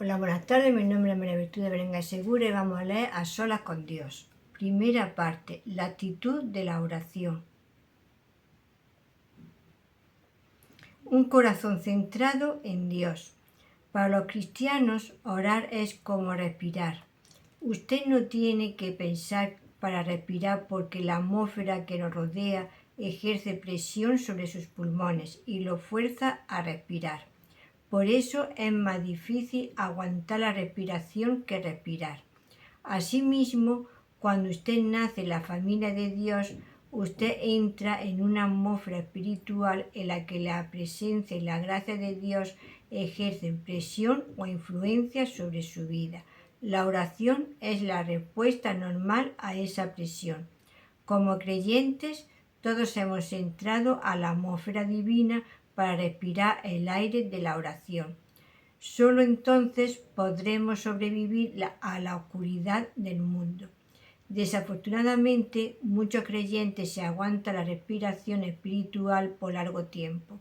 Hola, buenas tardes, mi nombre es María Virtud de Berenga Segura y vamos a leer A solas con Dios. Primera parte, la actitud de la oración. Un corazón centrado en Dios. Para los cristianos, orar es como respirar. Usted no tiene que pensar para respirar porque la atmósfera que nos rodea ejerce presión sobre sus pulmones y lo fuerza a respirar. Por eso es más difícil aguantar la respiración que respirar. Asimismo, cuando usted nace en la familia de Dios, usted entra en una atmósfera espiritual en la que la presencia y la gracia de Dios ejercen presión o influencia sobre su vida. La oración es la respuesta normal a esa presión. Como creyentes, todos hemos entrado a la atmósfera divina para respirar el aire de la oración. Solo entonces podremos sobrevivir a la oscuridad del mundo. Desafortunadamente, muchos creyentes se aguantan la respiración espiritual por largo tiempo,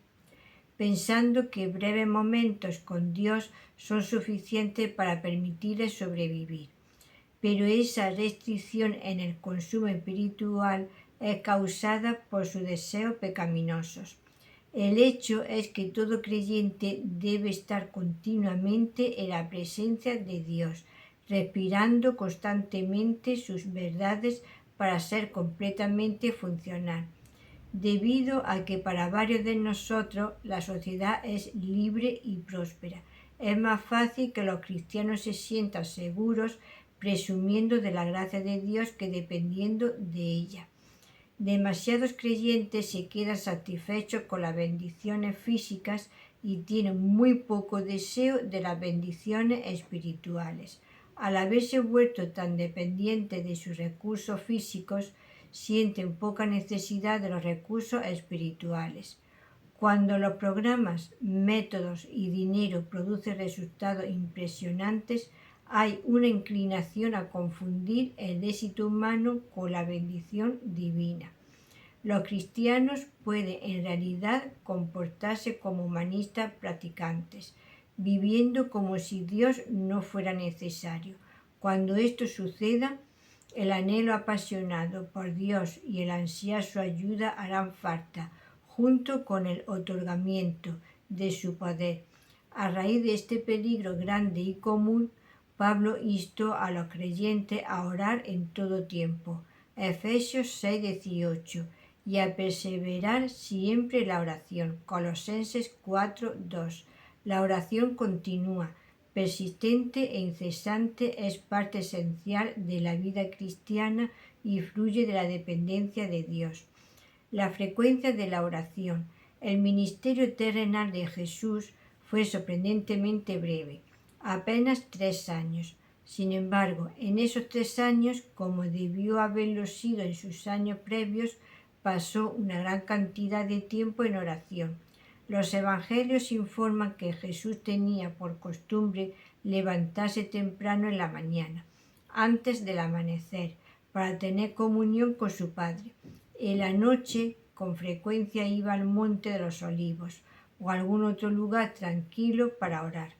pensando que breves momentos con Dios son suficientes para permitirles sobrevivir. Pero esa restricción en el consumo espiritual es causada por sus deseos pecaminosos. El hecho es que todo creyente debe estar continuamente en la presencia de Dios, respirando constantemente sus verdades para ser completamente funcional. Debido a que para varios de nosotros la sociedad es libre y próspera, es más fácil que los cristianos se sientan seguros presumiendo de la gracia de Dios que dependiendo de ella. Demasiados creyentes se quedan satisfechos con las bendiciones físicas y tienen muy poco deseo de las bendiciones espirituales. Al haberse vuelto tan dependientes de sus recursos físicos, sienten poca necesidad de los recursos espirituales. Cuando los programas, métodos y dinero producen resultados impresionantes, hay una inclinación a confundir el éxito humano con la bendición divina. Los cristianos pueden en realidad comportarse como humanistas practicantes, viviendo como si Dios no fuera necesario. Cuando esto suceda, el anhelo apasionado por Dios y el ansiar su ayuda harán falta, junto con el otorgamiento de su poder. A raíz de este peligro grande y común, Pablo instó a los creyentes a orar en todo tiempo, Efesios 6:18, y a perseverar siempre en la oración, Colosenses 4:2. La oración continua, persistente e incesante es parte esencial de la vida cristiana y fluye de la dependencia de Dios. La frecuencia de la oración. El ministerio terrenal de Jesús fue sorprendentemente breve, apenas 3 años. Sin embargo, en esos 3 años, como debió haberlo sido en sus años previos, pasó una gran cantidad de tiempo en oración. Los evangelios informan que Jesús tenía por costumbre levantarse temprano en la mañana, antes del amanecer, para tener comunión con su Padre. En la noche, con frecuencia iba al Monte de los Olivos o a algún otro lugar tranquilo para orar,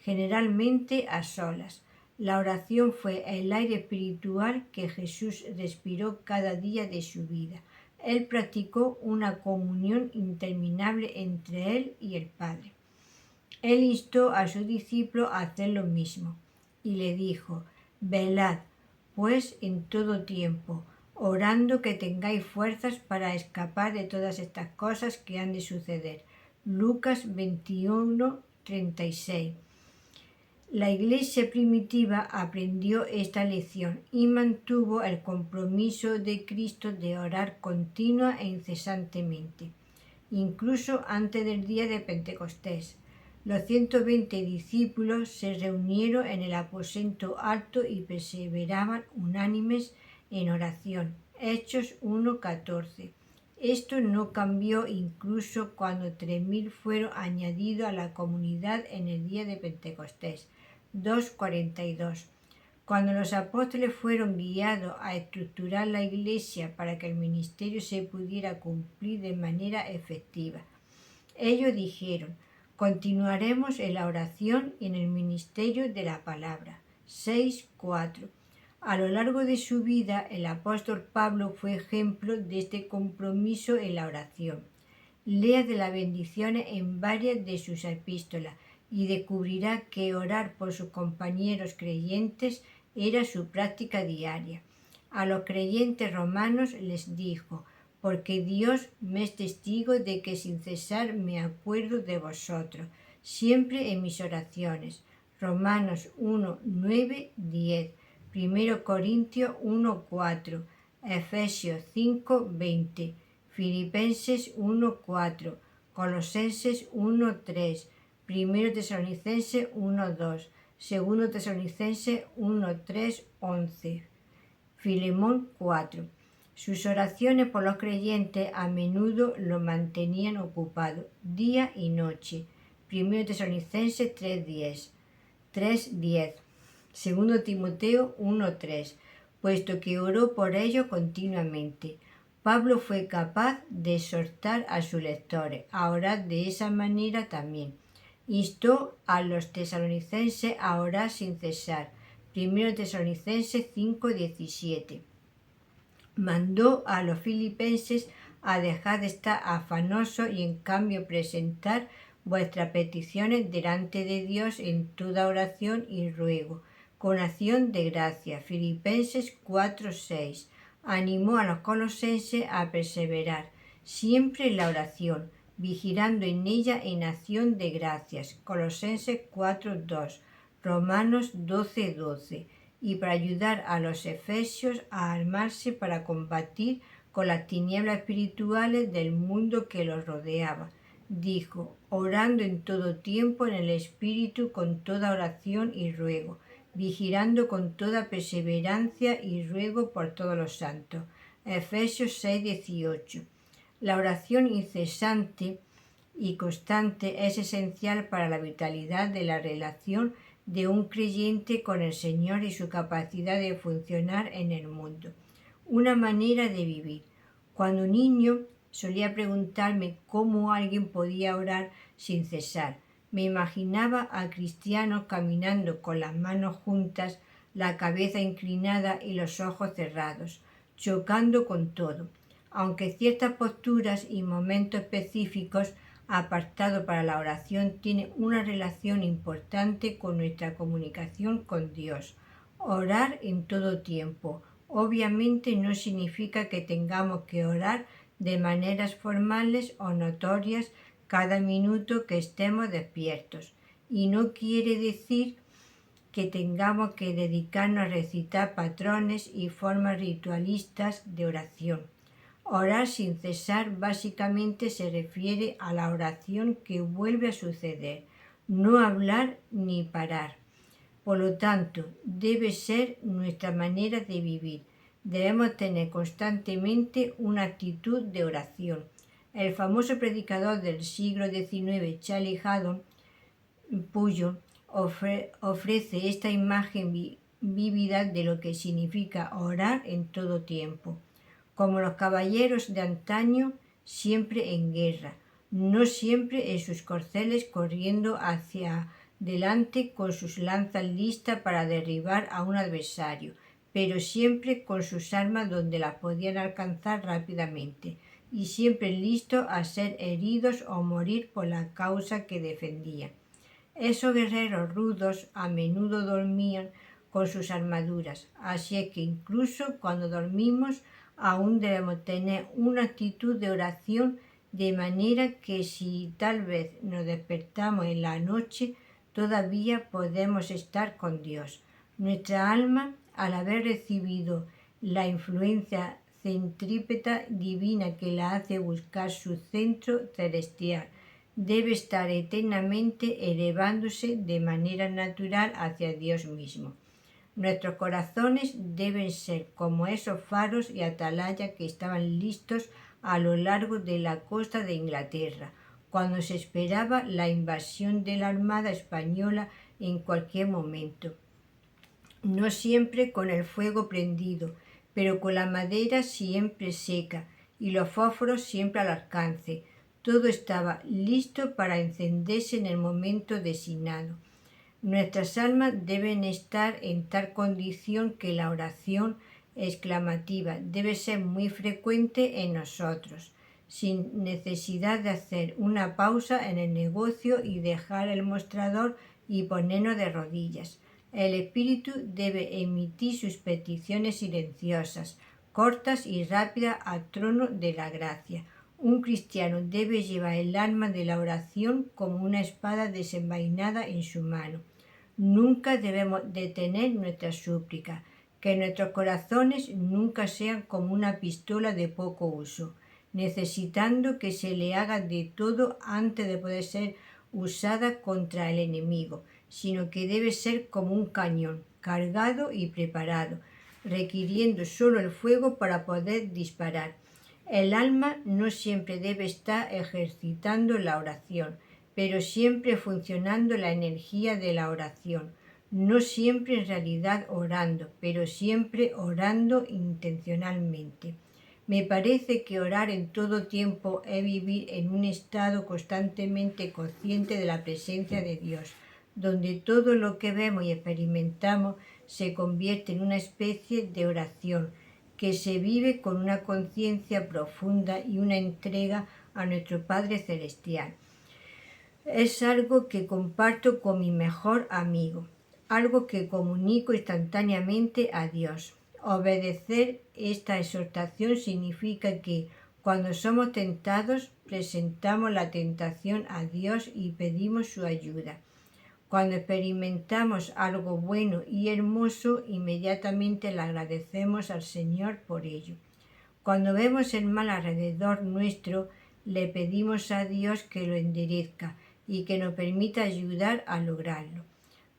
generalmente a solas. La oración fue el aire espiritual que Jesús respiró cada día de su vida. Él practicó una comunión interminable entre él y el Padre. Él instó a sus discípulos a hacer lo mismo y le dijo: velad, pues, en todo tiempo, orando que tengáis fuerzas para escapar de todas estas cosas que han de suceder. Lucas 21:36. La iglesia primitiva aprendió esta lección y mantuvo el compromiso de Cristo de orar continua e incesantemente, incluso antes del día de Pentecostés. Los 120 discípulos se reunieron en el aposento alto y perseveraban unánimes en oración. Hechos 1:14. Esto no cambió incluso cuando 3.000 fueron añadidos a la comunidad en el día de Pentecostés. 2:42. Cuando los apóstoles fueron guiados a estructurar la iglesia para que el ministerio se pudiera cumplir de manera efectiva, ellos dijeron: Continuaremos en la oración y en el ministerio de la palabra. 6.4. A lo largo de su vida, el apóstol Pablo fue ejemplo de este compromiso en la oración. Lea de las bendiciones en varias de sus epístolas y descubrirá que orar por sus compañeros creyentes era su práctica diaria. A los creyentes romanos les dijo: porque Dios me es testigo de que sin cesar me acuerdo de vosotros, siempre en mis oraciones. Romanos 1, 9, 10, 1 Corintios 1, 4, Efesios 5, 20, Filipenses 1, 4, Colosenses 1, 3, 1 Tesalonicenses 1, 2, 2 Tesalonicenses 1, 3, 11, Filemón 4. Sus oraciones por los creyentes a menudo lo mantenían ocupado, día y noche. 1 Tesalonicenses 3.10, 3.10, 2 Timoteo 1.3, puesto que oró por ellos continuamente. Pablo fue capaz de exhortar a sus lectores a orar de esa manera también. Instó a los tesalonicenses a orar sin cesar. 1 Tesalonicenses 5.17. Mandó a los filipenses a dejar de estar afanosos y en cambio presentar vuestras peticiones delante de Dios en toda oración y ruego, con acción de gracia. Filipenses 4:6. Animó a los colosenses a perseverar siempre en la oración, vigilando en ella en acción de gracias. Colosenses 4:2. Romanos 12:12. Y para ayudar a los efesios a armarse para combatir con las tinieblas espirituales del mundo que los rodeaba. Dijo: orando en todo tiempo en el Espíritu con toda oración y ruego, vigilando con toda perseverancia y ruego por todos los santos. Efesios 6:18. La oración incesante y constante es esencial para la vitalidad de la relación de un creyente con el Señor y su capacidad de funcionar en el mundo. Una manera de vivir. Cuando niño solía preguntarme cómo alguien podía orar sin cesar. Me imaginaba a cristianos caminando con las manos juntas, la cabeza inclinada y los ojos cerrados, chocando con todo. Aunque ciertas posturas y momentos específicos apartado para la oración tiene una relación importante con nuestra comunicación con Dios. Orar en todo tiempo. Obviamente no significa que tengamos que orar de maneras formales o notorias cada minuto que estemos despiertos. Y no quiere decir que tengamos que dedicarnos a recitar patrones y formas ritualistas de oración. Orar sin cesar básicamente se refiere a la oración que vuelve a suceder, no hablar ni parar. Por lo tanto, debe ser nuestra manera de vivir. Debemos tener constantemente una actitud de oración. El famoso predicador del siglo XIX, Charlie Haddon Pujol, ofrece esta imagen vívida de lo que significa orar en todo tiempo. Como los caballeros de antaño, siempre en guerra, no siempre en sus corceles corriendo hacia delante con sus lanzas listas para derribar a un adversario, pero siempre con sus armas donde las podían alcanzar rápidamente, y siempre listos a ser heridos o morir por la causa que defendían. Esos guerreros rudos a menudo dormían con sus armaduras, así es que incluso cuando dormimos aún debemos tener una actitud de oración, de manera que si tal vez nos despertamos en la noche, todavía podemos estar con Dios. Nuestra alma, al haber recibido la influencia centrípeta divina que la hace buscar su centro celestial, debe estar eternamente elevándose de manera natural hacia Dios mismo. Nuestros corazones deben ser como esos faros y atalayas que estaban listos a lo largo de la costa de Inglaterra, cuando se esperaba la invasión de la Armada española en cualquier momento. No siempre con el fuego prendido, pero con la madera siempre seca y los fósforos siempre al alcance. todo estaba listo para encenderse en el momento designado. Nuestras almas deben estar en tal condición que la oración exclamativa debe ser muy frecuente en nosotros, sin necesidad de hacer una pausa en el negocio y dejar el mostrador y ponernos de rodillas. El espíritu debe emitir sus peticiones silenciosas, cortas y rápidas al trono de la gracia. Un cristiano debe llevar el alma de la oración como una espada desenvainada en su mano. Nunca debemos detener nuestra súplica, que nuestros corazones nunca sean como una pistola de poco uso, necesitando que se le haga de todo antes de poder ser usada contra el enemigo, sino que debe ser como un cañón, cargado y preparado, requiriendo solo el fuego para poder disparar. El alma no siempre debe estar ejercitando la oración, pero siempre funcionando la energía de la oración. No siempre en realidad orando, pero siempre orando intencionalmente. Me parece que orar en todo tiempo es vivir en un estado constantemente consciente de la presencia de Dios, donde todo lo que vemos y experimentamos se convierte en una especie de oración que se vive con una conciencia profunda y una entrega a nuestro Padre Celestial. Es algo que comparto con mi mejor amigo, algo que comunico instantáneamente a Dios. Obedecer esta exhortación significa que cuando somos tentados presentamos la tentación a Dios y pedimos su ayuda. Cuando experimentamos algo bueno y hermoso, inmediatamente le agradecemos al Señor por ello. Cuando vemos el mal alrededor nuestro, le pedimos a Dios que lo enderezca y que nos permita ayudar a lograrlo,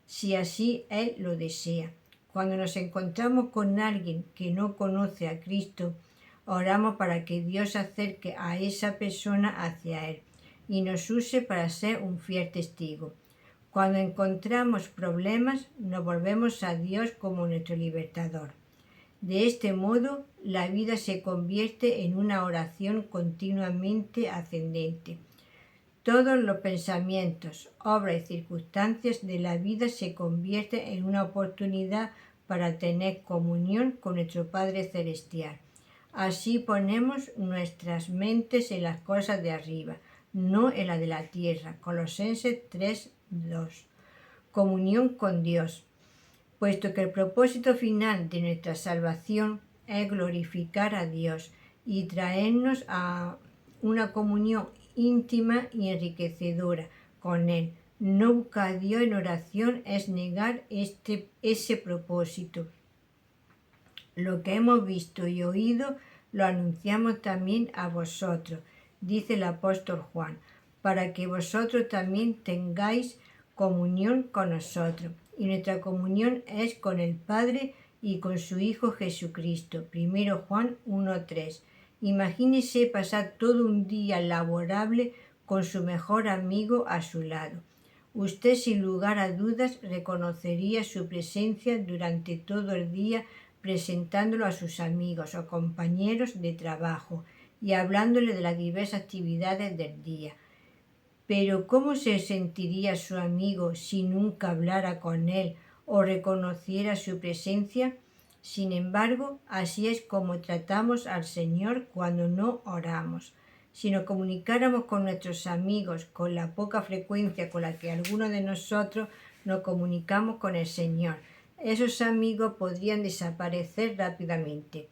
si así Él lo desea. Cuando nos encontramos con alguien que no conoce a Cristo, oramos para que Dios acerque a esa persona hacia Él y nos use para ser un fiel testigo. Cuando encontramos problemas, nos volvemos a Dios como nuestro libertador. De este modo, la vida se convierte en una oración continuamente ascendente. Todos los pensamientos, obras y circunstancias de la vida se convierten en una oportunidad para tener comunión con nuestro Padre Celestial. Así ponemos nuestras mentes en las cosas de arriba, no en la de la tierra. Colosenses 3:2. Comunión con Dios. Puesto que el propósito final de nuestra salvación es glorificar a Dios y traernos a una comunión íntima y enriquecedora con Él. No buscar a Dios en oración es negar ese propósito. Lo que hemos visto y oído lo anunciamos también a vosotros, dice el apóstol Juan, para que vosotros también tengáis comunión con nosotros. Y nuestra comunión es con el Padre y con su Hijo Jesucristo. 1 Juan 1:3. Imagínese pasar todo un día laborable con su mejor amigo a su lado. Usted sin lugar a dudas reconocería su presencia durante todo el día presentándolo a sus amigos o compañeros de trabajo y hablándole de las diversas actividades del día. Pero ¿cómo se sentiría su amigo si nunca hablara con él o reconociera su presencia? Sin embargo, así es como tratamos al Señor cuando no oramos. Si nos comunicáramos con nuestros amigos con la poca frecuencia con la que algunos de nosotros nos comunicamos con el Señor, esos amigos podrían desaparecer rápidamente.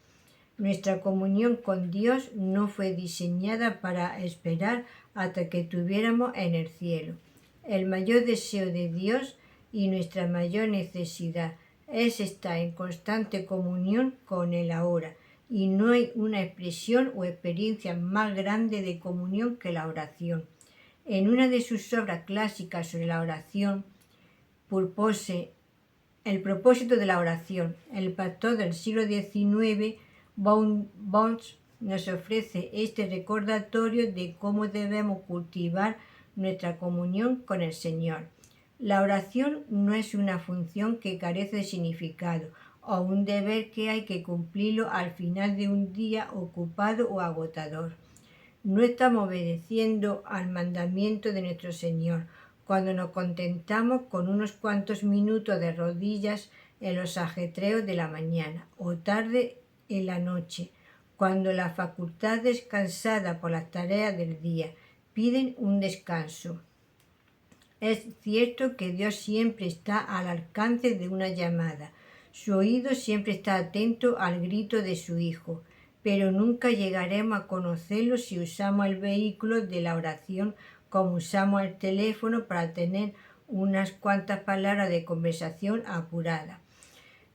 Nuestra comunión con Dios no fue diseñada para esperar hasta que estuviéramos en el cielo. El mayor deseo de Dios y nuestra mayor necesidad es estar en constante comunión con Él ahora, y no hay una expresión o experiencia más grande de comunión que la oración. En una de sus obras clásicas sobre la oración, El propósito de la oración, el pastor del siglo XIX, Bones, nos ofrece este recordatorio de cómo debemos cultivar nuestra comunión con el Señor. La oración no es una función que carece de significado o un deber que hay que cumplirlo al final de un día ocupado o agotador. No estamos obedeciendo al mandamiento de nuestro Señor cuando nos contentamos con unos cuantos minutos de rodillas en los ajetreos de la mañana o tarde en la noche, cuando las facultades cansadas por las tareas del día piden un descanso. Es cierto que Dios siempre está al alcance de una llamada. Su oído siempre está atento al grito de su Hijo, pero nunca llegaremos a conocerlo si usamos el vehículo de la oración como usamos el teléfono para tener unas cuantas palabras de conversación apurada.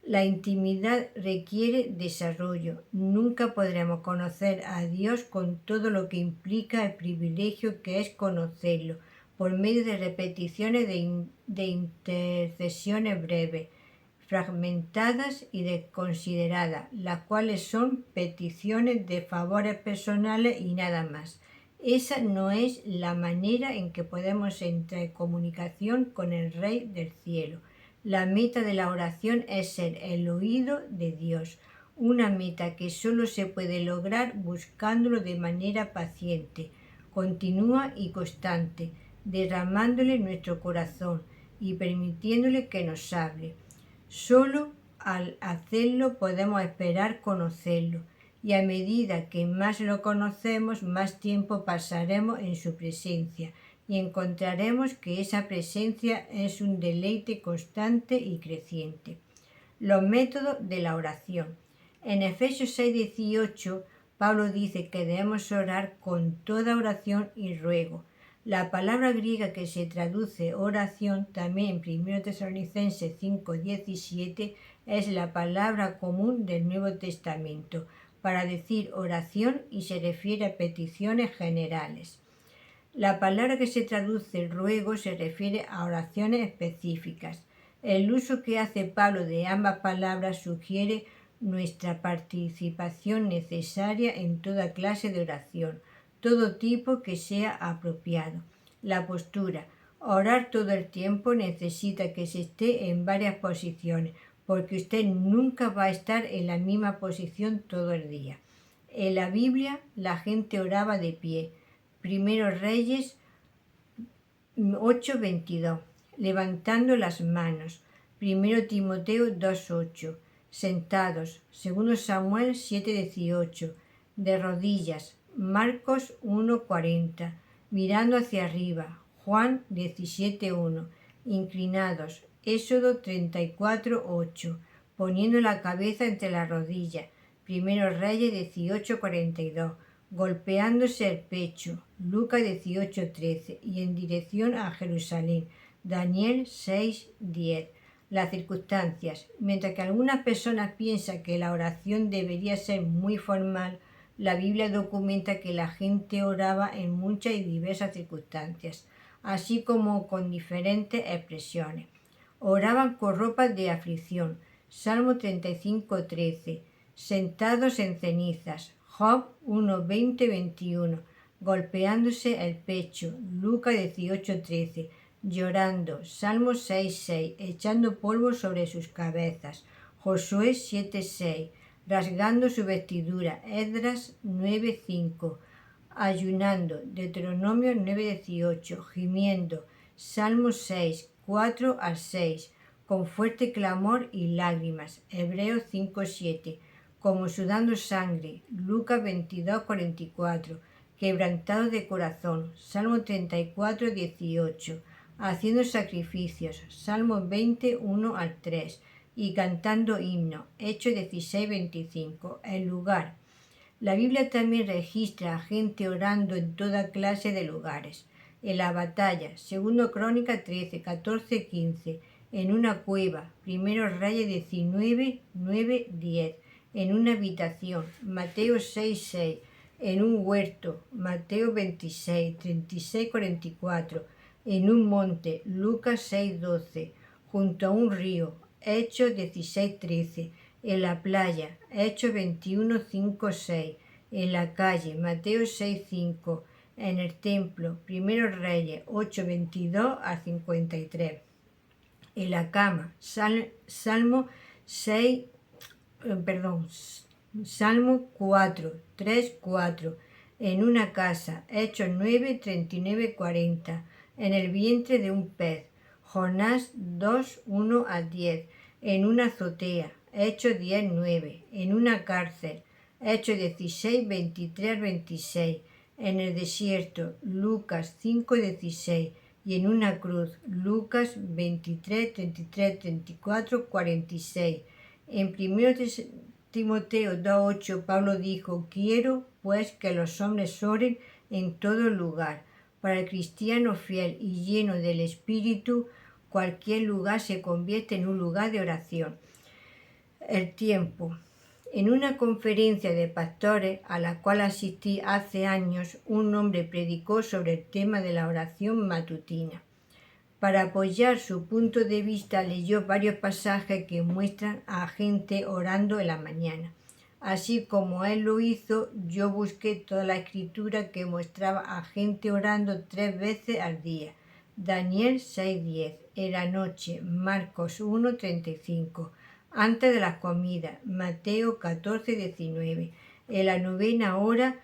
La intimidad requiere desarrollo. Nunca podremos conocer a Dios con todo lo que implica el privilegio que es conocerlo, por medio de repeticiones de intercesiones breves, fragmentadas y desconsideradas, las cuales son peticiones de favores personales y nada más. Esa no es la manera en que podemos entrar en comunicación con el Rey del Cielo. La meta de la oración es ser el oído de Dios, una meta que solo se puede lograr buscándolo de manera paciente, continua y constante, derramándole nuestro corazón y permitiéndole que nos hable. Solo al hacerlo podemos esperar conocerlo, y a medida que más lo conocemos, más tiempo pasaremos en su presencia, y encontraremos que esa presencia es un deleite constante y creciente. Los métodos de la oración. En Efesios 6:18, Pablo dice que debemos orar con toda oración y ruego. La palabra griega que se traduce oración también en 1 Tesalonicenses 5:17 es la palabra común del Nuevo Testamento para decir oración y se refiere a peticiones generales. La palabra que se traduce ruego se refiere a oraciones específicas. El uso que hace Pablo de ambas palabras sugiere nuestra participación necesaria en toda clase de oración, todo tipo que sea apropiado. La postura. Orar todo el tiempo necesita que se esté en varias posiciones, porque usted nunca va a estar en la misma posición todo el día. En la Biblia la gente oraba de pie. Primero Reyes 8:22, levantando las manos. Primero Timoteo 2:8, sentados. Segundo Samuel 7:18, de rodillas. Marcos 1:40, mirando hacia arriba. Juan 17:1, inclinados. Éxodo 34:8, poniendo la cabeza entre las rodillas. Primero Reyes 18:42, golpeándose el pecho, Lucas 18:13, y en dirección a Jerusalén, Daniel 6:10. Las circunstancias. Mientras que algunas personas piensan que la oración debería ser muy formal, la Biblia documenta que la gente oraba en muchas y diversas circunstancias, así como con diferentes expresiones. Oraban con ropas de aflicción, Salmo 35:13, sentados en cenizas, Job 1:20-21, golpeándose el pecho, Lucas 18:13, llorando, Salmo 6:6, echando polvo sobre sus cabezas, Josué 7:6, rasgando su vestidura, Esdras 9:5, ayunando, Deuteronomio 9:18, gimiendo, Salmo 6:4-6, con fuerte clamor y lágrimas, Hebreos 5:7, como sudando sangre, Lucas 22:44, quebrantados de corazón, Salmo 34:18, haciendo sacrificios, Salmo 20:1-3, y cantando himno, Hechos 16:25, el lugar. La Biblia también registra a gente orando en toda clase de lugares. En la batalla, segundo Crónica 13:14-15, en una cueva, primero Reyes 19:9-10, en una habitación, Mateo 6:6, en un huerto, Mateo 26:36-44, en un monte, Lucas 6:12, junto a un río, Hechos 16:13, en la playa, Hechos 21:5-6, en la calle, Mateo 6:5, en el templo, primero Reyes 8:22-53, en la cama, Salmo 4, 3:4, en una casa, Hechos 9, 39, 40, en el vientre de un pez, Jonás 2, 1 a 10, en una azotea, Hechos 10, 9, en una cárcel, Hechos 16, 23 al 26, en el desierto, Lucas 5, 16, y en una cruz, Lucas 23, 33, 34, 46. En 1 Timoteo 2:8 Pablo dijo: quiero pues que los hombres oren en todo lugar. Para el cristiano fiel y lleno del Espíritu, cualquier lugar se convierte en un lugar de oración. El tiempo. En una conferencia de pastores a la cual asistí hace años, un hombre predicó sobre el tema de la oración matutina. Para apoyar su punto de vista leyó varios pasajes que muestran a gente orando en la mañana. Así como él lo hizo, yo busqué toda la escritura que mostraba a gente orando 3 veces al día. Daniel 6:10, en la noche, Marcos 1:35, antes de las comidas, Mateo 14:19, en la novena hora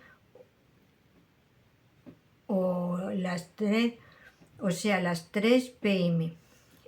o las 3 p.m.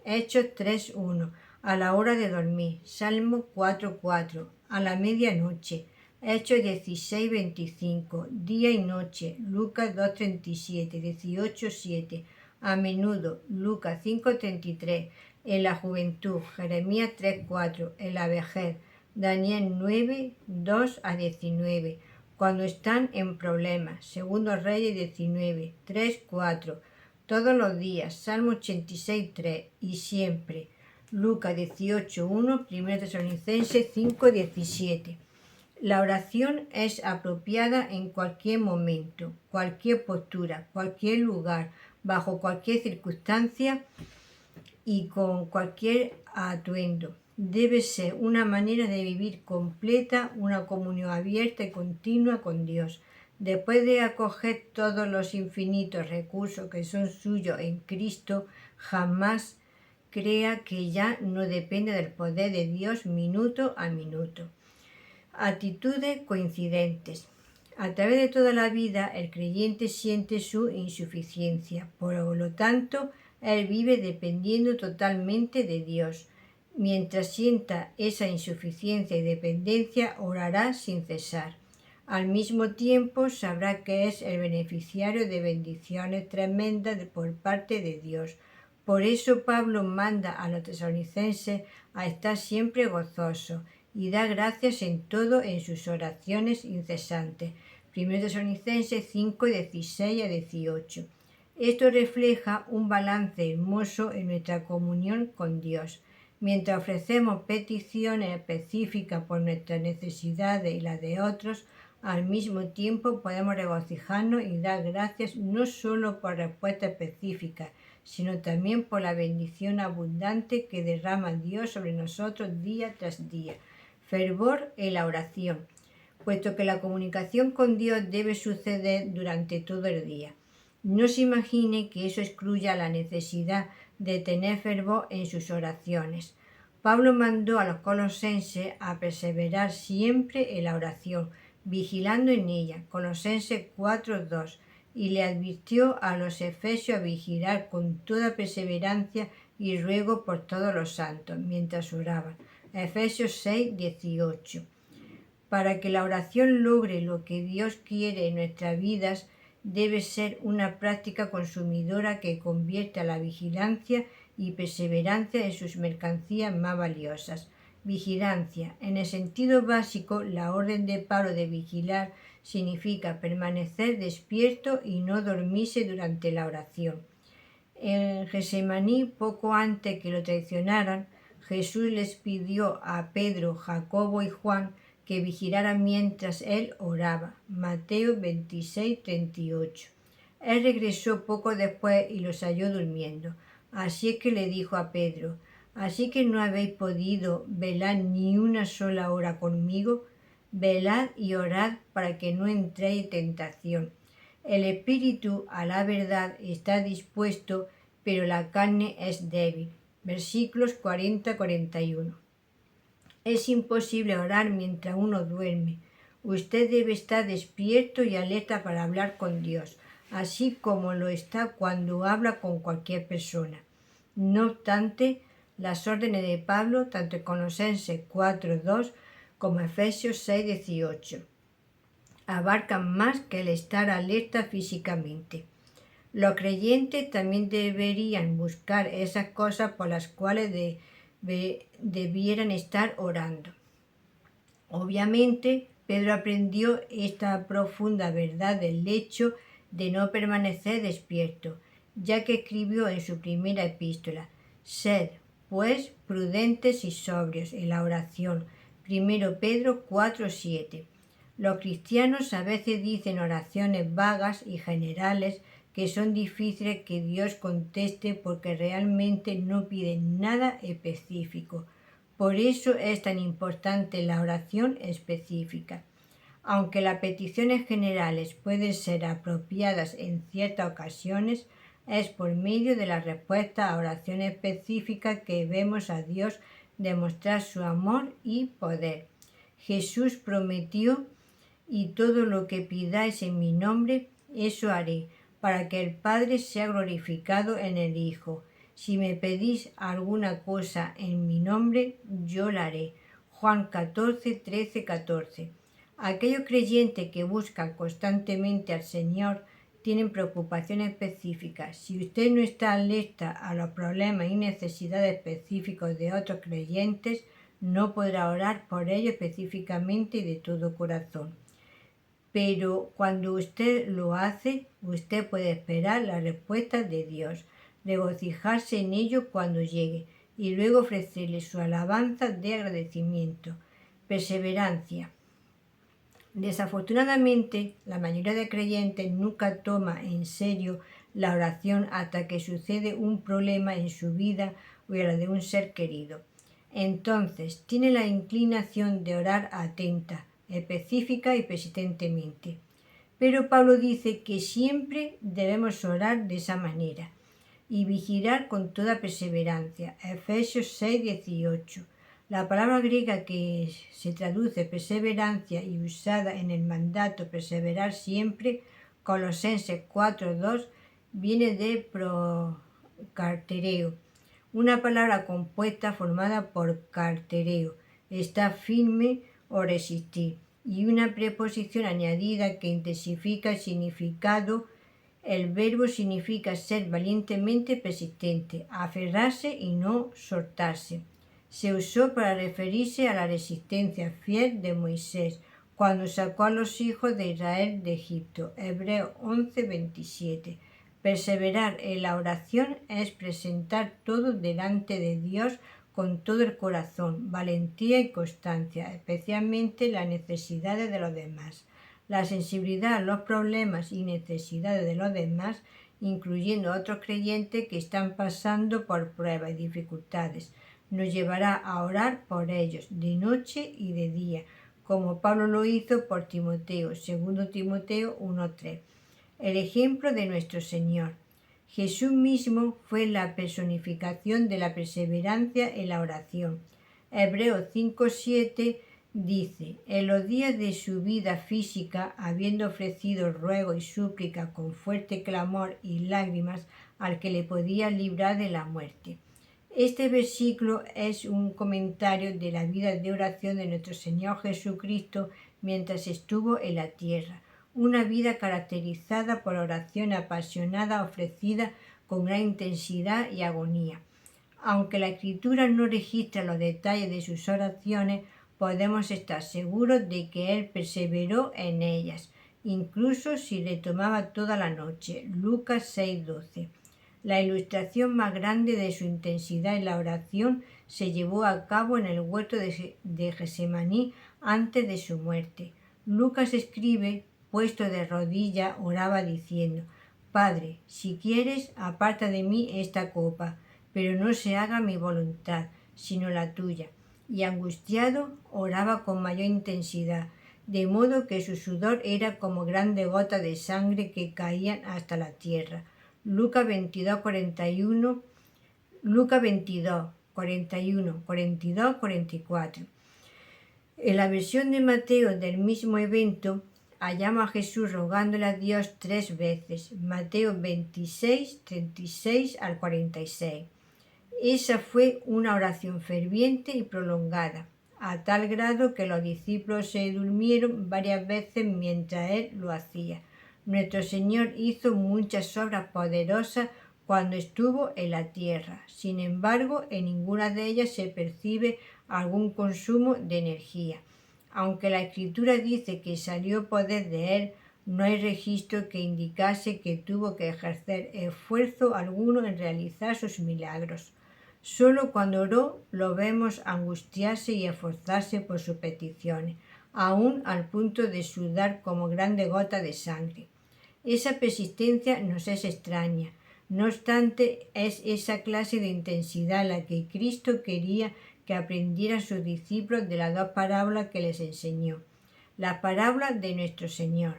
Hechos 3:1, a la hora de dormir, Salmo 4:4, a la medianoche, Hechos 16:25, día y noche, Lucas 2:37, 18:7, a menudo, Lucas 5:33, en la juventud, Jeremías 3:4, en la vejez, Daniel 9:2 a 19, cuando están en problemas, Segundo Reyes 19, 3:4, todos los días, Salmo 86:3, y siempre, Lucas 18:1, 1 Tesalonicenses 5:17. La oración es apropiada en cualquier momento, cualquier postura, cualquier lugar, bajo cualquier circunstancia y con cualquier atuendo. Debe ser una manera de vivir completa, una comunión abierta y continua con Dios. Después de acoger todos los infinitos recursos que son suyos en Cristo, jamás crea que ya no depende del poder de Dios minuto a minuto. Actitudes coincidentes. A través de toda la vida, el creyente siente su insuficiencia. Por lo tanto, él vive dependiendo totalmente de Dios. Mientras sienta esa insuficiencia y dependencia, orará sin cesar. Al mismo tiempo, sabrá que es el beneficiario de bendiciones tremendas por parte de Dios. Por eso Pablo manda a los tesalonicenses a estar siempre gozosos y da gracias en todo en sus oraciones incesantes. 1 Tesalonicenses 5, 16 a 18. Esto refleja un balance hermoso en nuestra comunión con Dios. Mientras ofrecemos peticiones específicas por nuestras necesidades y las de otros, al mismo tiempo podemos regocijarnos y dar gracias no solo por respuestas específicas, sino también por la bendición abundante que derrama Dios sobre nosotros día tras día. Fervor en la oración, puesto que la comunicación con Dios debe suceder durante todo el día. No se imagine que eso excluya la necesidad de tener fervor en sus oraciones. Pablo mandó a los colosenses a perseverar siempre en la oración, vigilando en ella, Colosenses 4:2, y le advirtió a los efesios a vigilar con toda perseverancia y ruego por todos los santos, mientras oraban, Efesios 6:18. Para que la oración logre lo que Dios quiere en nuestras vidas, debe ser una práctica consumidora que convierta la vigilancia y perseverancia en sus mercancías más valiosas. Vigilancia. En el sentido básico, la orden de Pablo de vigilar significa permanecer despierto y no dormirse durante la oración. En Getsemaní, poco antes que lo traicionaran, Jesús les pidió a Pedro, Jacobo y Juan que vigilaran mientras él oraba. Mateo 26:38. Él regresó poco después y los halló durmiendo. Así es que le dijo a Pedro: ¿así que no habéis podido velar ni una sola hora conmigo? Velad y orad para que no entréis en tentación. El espíritu, a la verdad, está dispuesto, pero la carne es débil. Versículos 40-41. Es imposible orar mientras uno duerme. Usted debe estar despierto y alerta para hablar con Dios, así como lo está cuando habla con cualquier persona. No obstante, las órdenes de Pablo, tanto en Colosenses 4:2 como Efesios 6:18, abarcan más que el estar alerta físicamente. Los creyentes también deberían buscar esas cosas por las cuales debieran estar orando. Obviamente, Pedro aprendió esta profunda verdad del hecho de no permanecer despierto, ya que escribió en su primera epístola: «Sed, pues, prudentes y sobrios en la oración». 1 Pedro 4:7. Los cristianos a veces dicen oraciones vagas y generales que son difíciles que Dios conteste porque realmente no piden nada específico. Por eso es tan importante la oración específica. Aunque las peticiones generales pueden ser apropiadas en ciertas ocasiones, es por medio de la respuesta a oraciones específicas que vemos a Dios demostrar su amor y poder. Jesús prometió: «Y todo lo que pidáis en mi nombre, eso haré, para que el Padre sea glorificado en el Hijo. Si me pedís alguna cosa en mi nombre, yo la haré». Juan 14:13-14. Aquellos creyentes que buscan constantemente al Señor tienen preocupaciones específicas. Si usted no está alerta a los problemas y necesidades específicos de otros creyentes, no podrá orar por ellos específicamente y de todo corazón. Pero cuando usted lo hace, usted puede esperar la respuesta de Dios, regocijarse en ello cuando llegue y luego ofrecerle su alabanza de agradecimiento. Perseverancia. Desafortunadamente, la mayoría de creyentes nunca toma en serio la oración hasta que sucede un problema en su vida o en la de un ser querido. Entonces, tiene la inclinación de orar atenta, específica y persistentemente. Pero Pablo dice que siempre debemos orar de esa manera y vigilar con toda perseverancia. Efesios 6:18. La palabra griega que se traduce perseverancia y usada en el mandato perseverar siempre, Colosenses 4:2, viene de procartereo, una palabra compuesta formada por cartereo, estar firme o resistir, y una preposición añadida que intensifica el significado. El verbo significa ser valientemente persistente, aferrarse y no soltarse. Se usó para referirse a la resistencia fiel de Moisés cuando sacó a los hijos de Israel de Egipto. Hebreos 11:27. Perseverar en la oración es presentar todo delante de Dios con todo el corazón, valentía y constancia, especialmente las necesidades de los demás. La sensibilidad a los problemas y necesidades de los demás, incluyendo a otros creyentes que están pasando por pruebas y dificultades, nos llevará a orar por ellos de noche y de día, como Pablo lo hizo por Timoteo, 2 Timoteo 1:3. El ejemplo de nuestro Señor. Jesús mismo fue la personificación de la perseverancia en la oración. Hebreos 5:7 dice: en los días de su vida física, habiendo ofrecido ruego y súplica con fuerte clamor y lágrimas al que le podía librar de la muerte. Este versículo es un comentario de la vida de oración de nuestro Señor Jesucristo mientras estuvo en la tierra. Una vida caracterizada por oración apasionada ofrecida con gran intensidad y agonía. Aunque la Escritura no registra los detalles de sus oraciones, podemos estar seguros de que Él perseveró en ellas, incluso si le tomaba toda la noche. Lucas 6:12. La ilustración más grande de su intensidad en la oración se llevó a cabo en el huerto de Getsemaní antes de su muerte. Lucas escribe: puesto de rodillas, oraba diciendo: «Padre, si quieres, aparta de mí esta copa, pero no se haga mi voluntad, sino la tuya». Y angustiado, oraba con mayor intensidad, de modo que su sudor era como grandes gotas de sangre que caían hasta la tierra. Lucas 22:41, Lucas 22, 41, 42, 44. En la versión de Mateo del mismo evento, hallamos a Jesús rogándole a Dios 3 veces, Mateo 26, 36 al 46. Esa fue una oración ferviente y prolongada, a tal grado que los discípulos se durmieron varias veces mientras él lo hacía. Nuestro Señor hizo muchas obras poderosas cuando estuvo en la tierra. Sin embargo, en ninguna de ellas se percibe algún consumo de energía. Aunque la Escritura dice que salió poder de él, no hay registro que indicase que tuvo que ejercer esfuerzo alguno en realizar sus milagros. Solo cuando oró lo vemos angustiarse y esforzarse por sus peticiones, aún al punto de sudar como grandes gotas de sangre. Esa persistencia nos es extraña. No obstante, es esa clase de intensidad la que Cristo quería que aprendieran sus discípulos de las 2 parábolas que les enseñó. La parábola de nuestro Señor.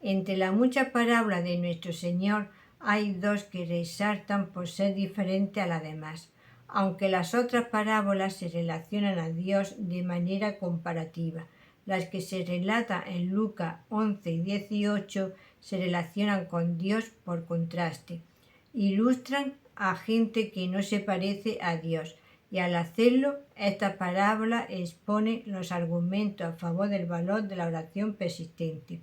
Entre las muchas parábolas de nuestro Señor hay 2 que resaltan por ser diferentes a las demás, aunque las otras parábolas se relacionan a Dios de manera comparativa. Las que se relatan en Lucas 11 y 18 se relacionan con Dios por contraste. Ilustran a gente que no se parece a Dios, y al hacerlo, esta parábola expone los argumentos a favor del valor de la oración persistente.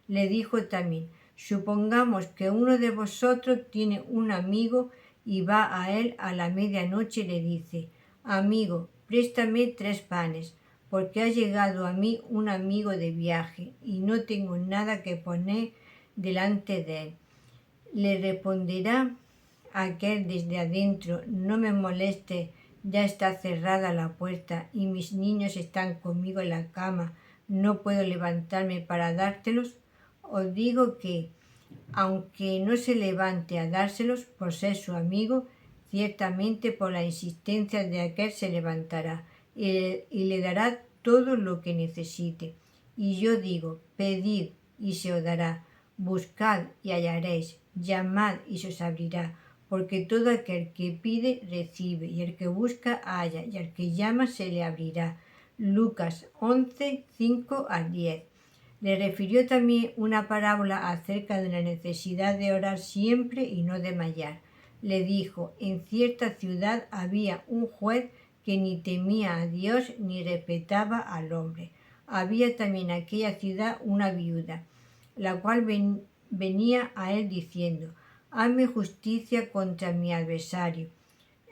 Le dijo también: supongamos que uno de vosotros tiene un amigo y va a él a la medianoche y le dice: amigo, préstame 3 panes, porque ha llegado a mí un amigo de viaje y no tengo nada que poner delante de él. Le responderá aquel desde adentro: no me moleste, ya está cerrada la puerta y mis niños están conmigo en la cama, no puedo levantarme para dártelos. Os digo que, aunque no se levante a dárselos por ser su amigo, ciertamente por la insistencia de aquel se levantará y le dará todo lo que necesite. Y yo digo: pedid y se os dará, buscad y hallaréis, llamad y se os abrirá, porque todo aquel que pide recibe, y el que busca halla, y al que llama se le abrirá. Lucas 11, 5 al 10. Le refirió también una parábola acerca de la necesidad de orar siempre y no desmayar. Le dijo: en cierta ciudad había un juez que ni temía a Dios ni respetaba al hombre. Había también en aquella ciudad una viuda, la cual venía a él diciendo: hazme justicia contra mi adversario.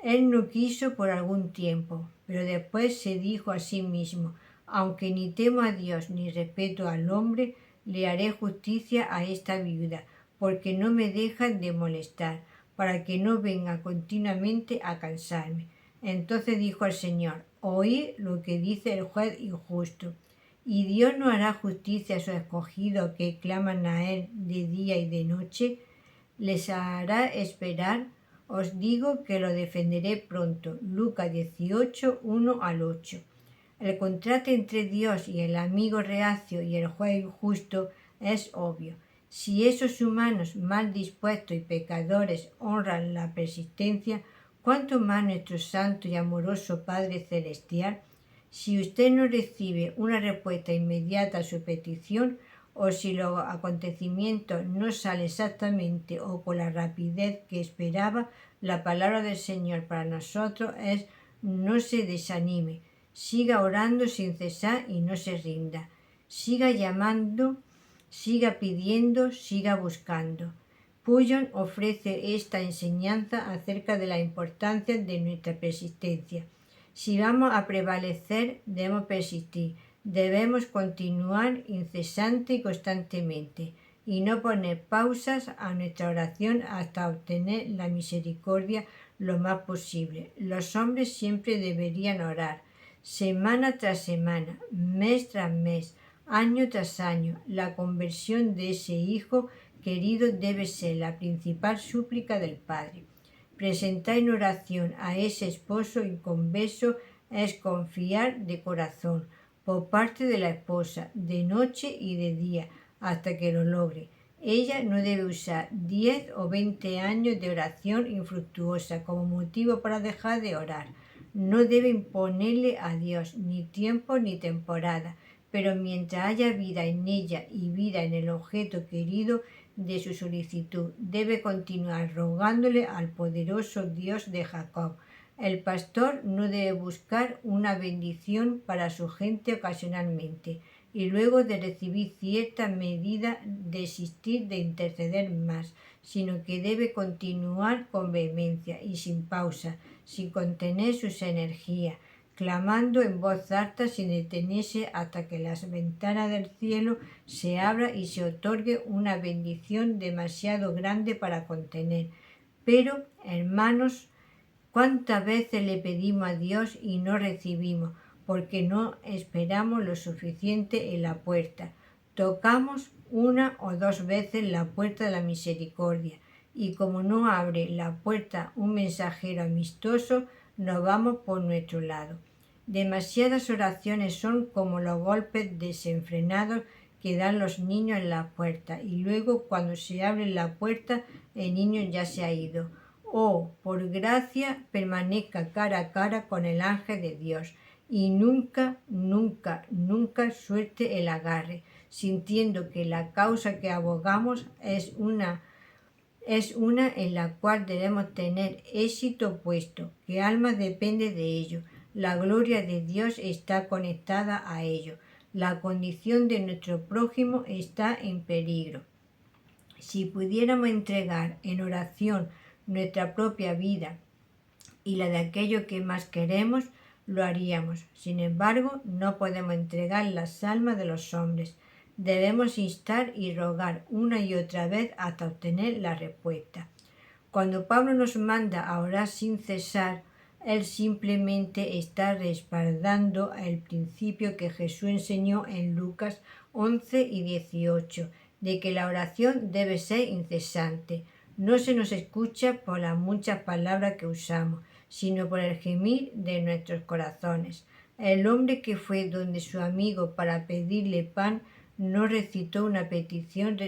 Él no quiso por algún tiempo, pero después se dijo a sí mismo: aunque ni temo a Dios ni respeto al hombre, le haré justicia a esta viuda, porque no me deja de molestar, para que no venga continuamente a cansarme. Entonces dijo el Señor: oíd lo que dice el juez injusto. ¿Y Dios no hará justicia a sus escogidos que claman a Él de día y de noche? ¿Les hará esperar? Os digo que lo defenderé pronto. Lucas 18, 1 al 8. El contraste entre Dios y el amigo reacio y el juez injusto es obvio. Si esos humanos mal dispuestos y pecadores honran la persistencia, ¿cuánto más nuestro santo y amoroso Padre Celestial? Si usted no recibe una respuesta inmediata a su petición, o si los acontecimientos no salen exactamente o con la rapidez que esperaba, la palabra del Señor para nosotros es: no se desanime, siga orando sin cesar y no se rinda. Siga llamando, siga pidiendo, siga buscando. Puyon ofrece esta enseñanza acerca de la importancia de nuestra persistencia. Si vamos a prevalecer, debemos persistir. Debemos continuar incesante y constantemente y no poner pausas a nuestra oración hasta obtener la misericordia lo más posible. Los hombres siempre deberían orar, semana tras semana, mes tras mes, año tras año. La conversión de ese hijo querido debe ser la principal súplica del Padre. Presentar en oración a ese esposo inconverso es confiar de corazón, por parte de la esposa, de noche y de día, hasta que lo logre. Ella no debe usar 10 o 20 años de oración infructuosa como motivo para dejar de orar. No debe imponerle a Dios ni tiempo ni temporada, pero mientras haya vida en ella y vida en el objeto querido de su solicitud, debe continuar rogándole al poderoso Dios de Jacob. El pastor no debe buscar una bendición para su gente ocasionalmente y luego de recibir cierta medida desistir de interceder más, sino que debe continuar con vehemencia y sin pausa, sin contener sus energías, clamando en voz alta sin detenerse hasta que las ventanas del cielo se abran y se otorgue una bendición demasiado grande para contener. Pero, hermanos, ¿cuántas veces le pedimos a Dios y no recibimos? Porque no esperamos lo suficiente en la puerta. Tocamos una o dos veces la puerta de la misericordia y como no abre la puerta un mensajero amistoso, nos vamos por nuestro lado. Demasiadas oraciones son como los golpes desenfrenados que dan los niños en la puerta y luego cuando se abre la puerta el niño ya se ha ido. Oh, por gracia permanezca cara a cara con el ángel de Dios y nunca, nunca, nunca suelte el agarre, sintiendo que la causa que abogamos es una en la cual debemos tener éxito puesto, que alma depende de ello, la gloria de Dios está conectada a ello, la condición de nuestro prójimo está en peligro. Si pudiéramos entregar en oración nuestra propia vida y la de aquello que más queremos, lo haríamos. Sin embargo, no podemos entregar las almas de los hombres. Debemos instar y rogar una y otra vez hasta obtener la respuesta. Cuando Pablo nos manda a orar sin cesar, él simplemente está respaldando el principio que Jesús enseñó en Lucas 11 y 18, de que la oración debe ser incesante. No se nos escucha por las muchas palabras que usamos, sino por el gemir de nuestros corazones. El hombre que fue donde su amigo para pedirle pan no recitó una petición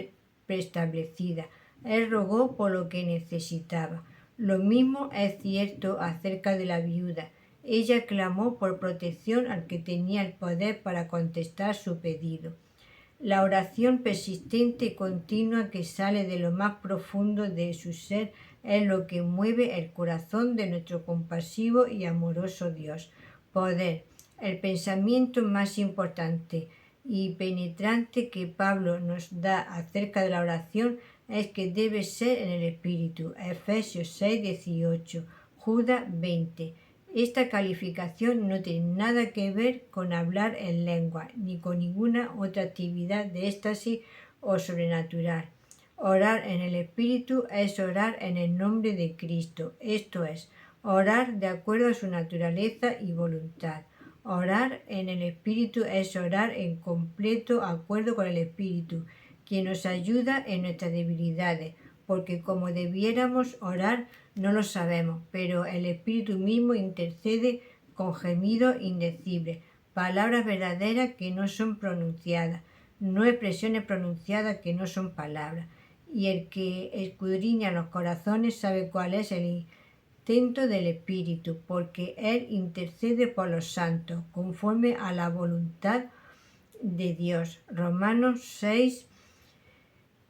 preestablecida. Él rogó por lo que necesitaba. Lo mismo es cierto acerca de la viuda. Ella clamó por protección al que tenía el poder para contestar su pedido. La oración persistente y continua que sale de lo más profundo de su ser es lo que mueve el corazón de nuestro compasivo y amoroso Dios. Poder, el pensamiento más importante y penetrante que Pablo nos da acerca de la oración es que debe ser en el Espíritu. Efesios 6, 18, Judas 20. Esta calificación no tiene nada que ver con hablar en lengua, ni con ninguna otra actividad de éxtasis o sobrenatural. Orar en el Espíritu es orar en el nombre de Cristo, esto es, orar de acuerdo a su naturaleza y voluntad. Orar en el Espíritu es orar en completo acuerdo con el Espíritu, quien nos ayuda en nuestras debilidades, porque como debiéramos orar no lo sabemos, pero el Espíritu mismo intercede con gemidos indecibles, palabras verdaderas que no son pronunciadas, no expresiones pronunciadas que no son palabras. Y el que escudriña los corazones sabe cuál es el intento del Espíritu, porque Él intercede por los santos, conforme a la voluntad de Dios. Romanos 6,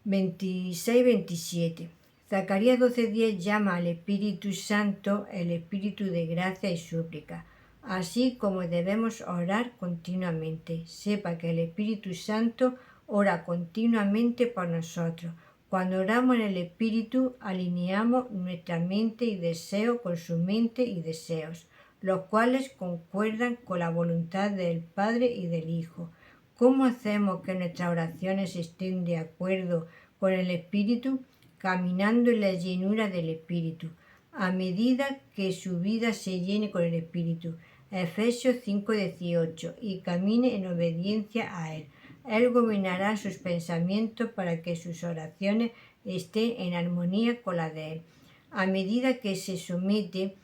26-27. Zacarías 12:10 llama al Espíritu Santo el Espíritu de gracia y súplica, así como debemos orar continuamente. Sepa que el Espíritu Santo ora continuamente por nosotros. Cuando oramos en el Espíritu, alineamos nuestra mente y deseo con su mente y deseos, los cuales concuerdan con la voluntad del Padre y del Hijo. ¿Cómo hacemos que nuestras oraciones estén de acuerdo con el Espíritu? Caminando en la llenura del Espíritu, a medida que su vida se llene con el Espíritu. Efesios 5:18, y camine en obediencia a Él. Él gobernará sus pensamientos para que sus oraciones estén en armonía con la de Él. A medida que se somete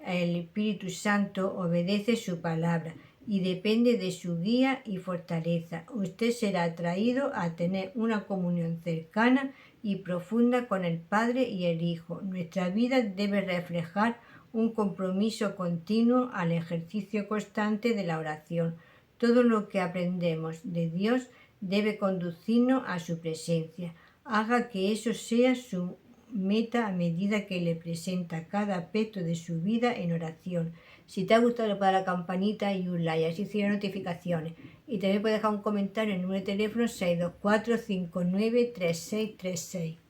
al Espíritu Santo, obedece su palabra y depende de su guía y fortaleza. Usted será atraído a tener una comunión cercana y profunda con el Padre y el Hijo. Nuestra vida debe reflejar un compromiso continuo al ejercicio constante de la oración. Todo lo que aprendemos de Dios debe conducirnos a su presencia. Haga que eso sea su meta a medida que le presenta cada aspecto de su vida en oración. Si te ha gustado, le puedes dar a la campanita y un like, así recibirás notificaciones. Y también puedes dejar un comentario en el número de teléfono 624 59 3636.